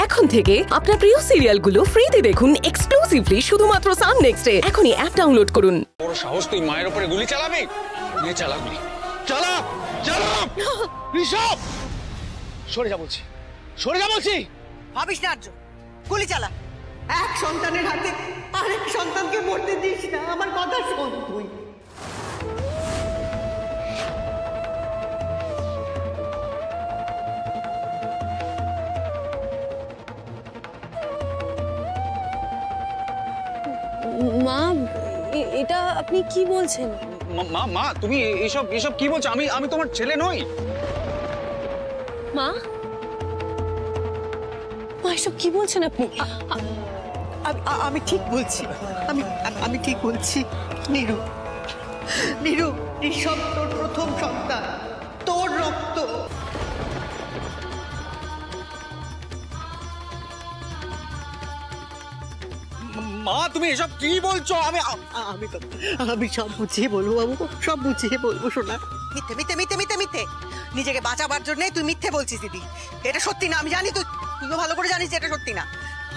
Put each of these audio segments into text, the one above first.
এখন থেকে আপনার প্রিয় সিরিয়ালগুলো ফ্রিতে দেখুন এক্সক্লুসিভলি শুধুমাত্র সান নেক্সটে। এখনই অ্যাপ ডাউনলোড করুন। বড় সাহস, তুই মায়ের উপরে গুলি চালাবি? নিয়ে চালাবি, চালা চালা। ঋষভ, সরে যা বলছি, সরে যা বলছি। ভাবিস না আর্য, গুলি চালা। এক সন্তানের হাতে আরেক সন্তানকে মরতে দিস না, আমার কথা শোন তুই। মা, এটা আপনি কি বলছেন? মা মা তুমি এসব এসব কি বলছো? আমি আমি তোমার ছেলে নই। মা, মা এসব কি বলছেন আপনি? আমি ঠিক বলছি, আমি ঠিক বলছি। নীরু, নীরু, ঋষভ তোর প্রথম সন্তান, তোর রক্ত। মা তুমি এসব কি বলছো? আমি সব বুঝিয়ে বলবো বাবু, সব বুঝিয়ে বলবো। শোনা, মিথ্যে মিথ্যে মিথ্যে মিথ্যে মিথ্যে নিজেকে বাঁচাবার জন্য তুই মিথ্যে বলছিস দিদি। এটা সত্যি না, আমি জানি। তুইও ভালো করে জানিস এটা সত্যি না।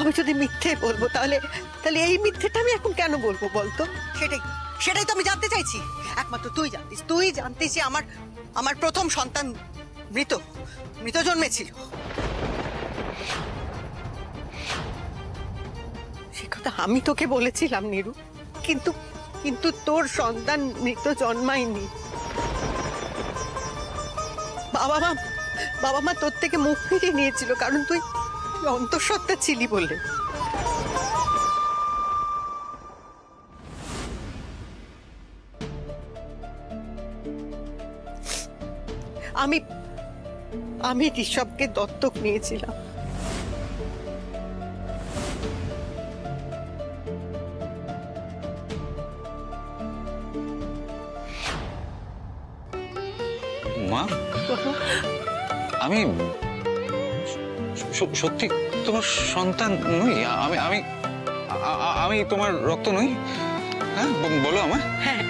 আমি যদি মিথ্যে বলবো তাহলে তাহলে এই মিথ্যেটা আমি এখন কেন বলবো বলতো? সেটাই তো আমি জানতে চাইছি। একমাত্র তুই জানতিস যে আমার প্রথম সন্তান মৃত জন্মেছিল। সে কথা আমি তোকে বলেছিলাম নীরু, কিন্তু তোর সন্তান মৃত জন্মায়নি। বাবা মা তোর থেকে মুখ ফিরিয়ে নিয়েছিল, কারণ তুই অন্তঃসত্ত্বা ছিলি বলে। আমি ঋষভকে দত্তক নিয়েছিলাম। মা, আমি সত্যি তোমার সন্তান নই। আমি আমি তোমার রক্ত নই। হ্যাঁ বলো আমায়। হ্যাঁ,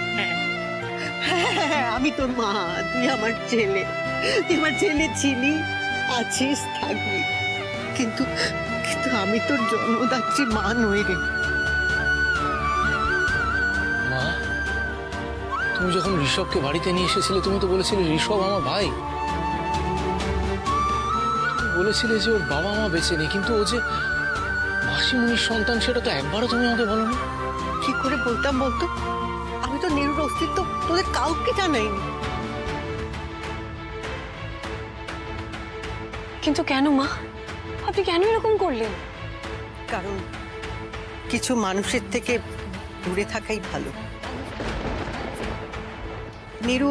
আমি তোর মা, তুই আমার ছেলে। তুই আমার ছেলে ছিলি, আছিস, থাকবি। কিন্তু আমি তোর জন্মদাত্রী মা নই রে। মা, তুমি যখন ঋষভকে বাড়িতে নিয়ে এসেছিলে তুমি তো বলেছিলে ঋষভ আমার ভাই। তুমি বলেছিলে যে ওর বাবা মা বেঁচে নেই, কিন্তু ও যে মাসিমণির সন্তান সেটা তো একবারও তুমি আমাকে বলোনি। কি করে বলতাম বলতো? আমি তো নীরুর অস্তিত্ব তোদের কাউকে জানাইনি। কিন্তু কেন মা, আপনি কেন এরকম করলেন? কারণ কিছু মানুষের থেকে দূরে থাকাই ভালো। নীরু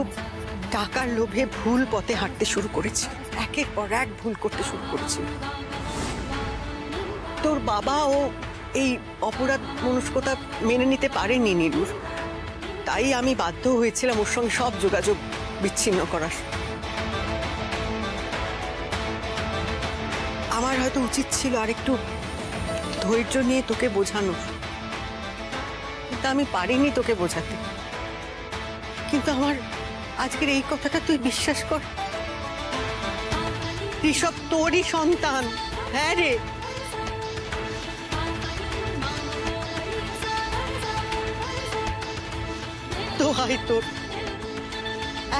টাকার লোভে ভুল পথে হাঁটতে শুরু করেছে, একের পর এক ভুল করতে শুরু করেছে। তোর বাবাও এই অপরাধ মনস্কতা মেনে নিতে পারেনি নীরুর, তাই আমি বাধ্য হয়েছিলাম ওর সঙ্গে সব যোগাযোগ বিচ্ছিন্ন করার। আমার হয়তো উচিত ছিল আরেকটু ধৈর্য নিয়ে তোকে বোঝানোর, কিন্তু আমি পারিনি তোকে বোঝাতে। কিন্তু আমার আজকের এই কথাটা তুই বিশ্বাস কর, ঋষভ তোরই সন্তান। হ্যাঁ রে, দোহাই তোর,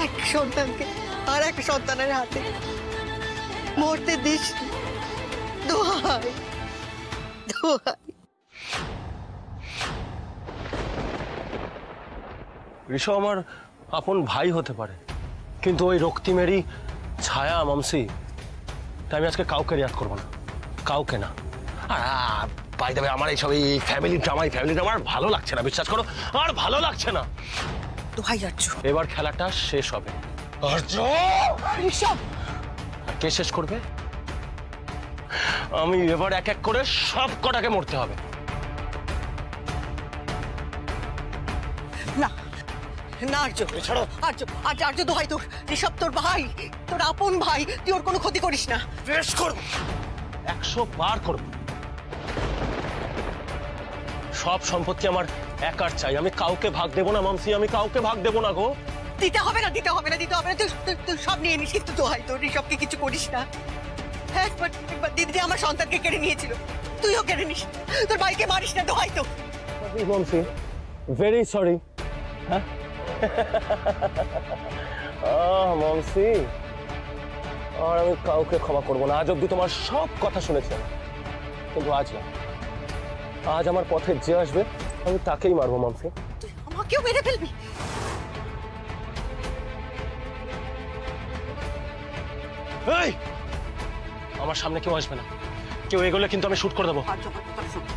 এক সন্তানকে আর এক সন্তানের হাতে মরতে দিস। দোহাই দোহাই। ঋষভ আমার আপন ভাই হতে পারে, কিন্তু ওই রক্তিমেরই ছায়া মামসি। তাই আমি আজকে কাউকে রিয়াদ করবো না, কাউকে না। পাই দেবে আমার এইসব এই ফ্যামিলি ড্রামা ভালো লাগছে না, বিশ্বাস করো, আর ভালো লাগছে না। দোহাই আর্য, এবার খেলাটা শেষ হবে। ঋষভ, কে শেষ করবে? আমি এবার এক এক করে সব কটাকে মরতে হবে। না না আর্য, ছাড়ো আর্য, আর্য দোহাই তোর, ঋষভ তোর ভাই, তোর আপন ভাই, তুই ওর কোনো ক্ষতি করিস না। বেশ করবো, 100 বার করবো। সব সম্পত্তি আমার একার চাই, আমি কাউকে ভাগ দেবো না মামসি, আমি কাউকে ভাগ দেবো না গো। দিতে হবে না, দিতে হবে না, দিতে হবে না। তুই সব নিয়ে নিস, কিন্তু দোহাই তোর, ঋষভকে কিছু করিস না। একবার দিদি আমার সন্তানকে কেড়ে নিয়েছিল, তুইও কেড়ে নিস। তোর ভাইকে মারিস না, দোহাই তো। মামসি ভেরি সরি। হ্যাঁ মামসি, আর আমি কাউকে ক্ষমা করবো না। আজ অব্দি তোমার সব কথা শুনেছি, কিন্তু আজ না। আজ আমার পথে যে আসবে আমি তাকেই মারবো মামসি। তুই আমাকেও মেরে ফেলবি? এই, আমার সামনে কেউ আসবে না, কেউ এগোলে কিন্তু আমি শুট করে দেবো।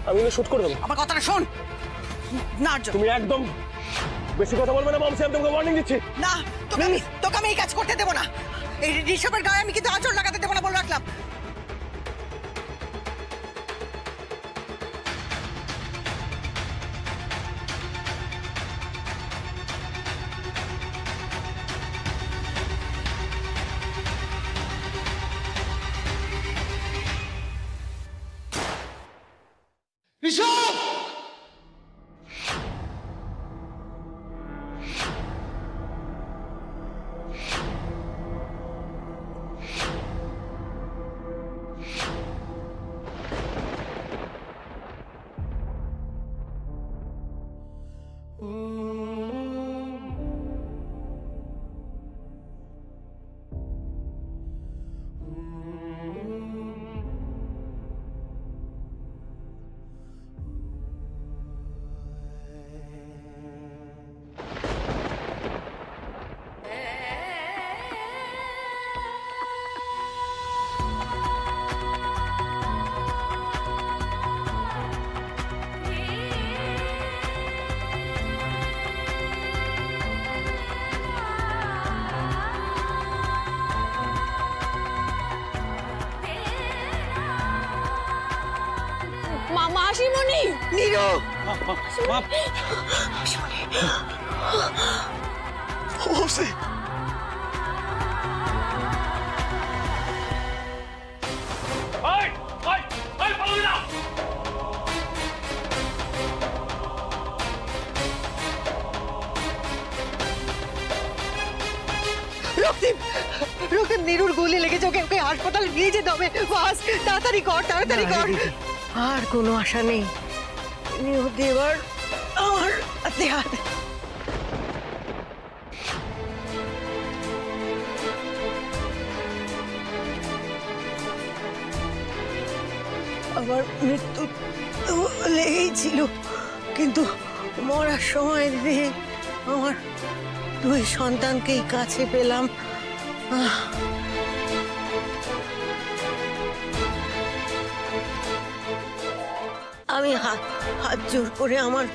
আমি শুট করে দেবো। আমার কথাটা শোন না। তুমি একদম বেশি কথা বলবে না মামসি, আমি তোমাকে ওয়ার্নিং দিচ্ছি। না, তোকে আমি এই কাজ করতে দেবো না। এই ঋষভের গায়ে আমি কিন্তু আঁচড় লাগাতে দেবো না, বলে রাখলাম। ঋষভ! মাসিমণি, নীরু! মামসি! রক্তিম, নীরুর গুলি লেগেছে, ওকে হাসপাতালে নিয়ে যেতে হবে। বাস তাড়াতাড়ি কর, তাড়াতাড়ি কর। আর কোনো আশা নেই। এবার আমার হাতে হাত। আমার মৃত্যু তো লেগেই ছিল, কিন্তু মরার সময় দিদি আমার দুই সন্তানকেই কাছে পেলাম। আমি হাত জোর করে আমার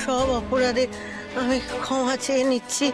সব অপরাধে আমি ক্ষমা চেয়ে নিচ্ছি।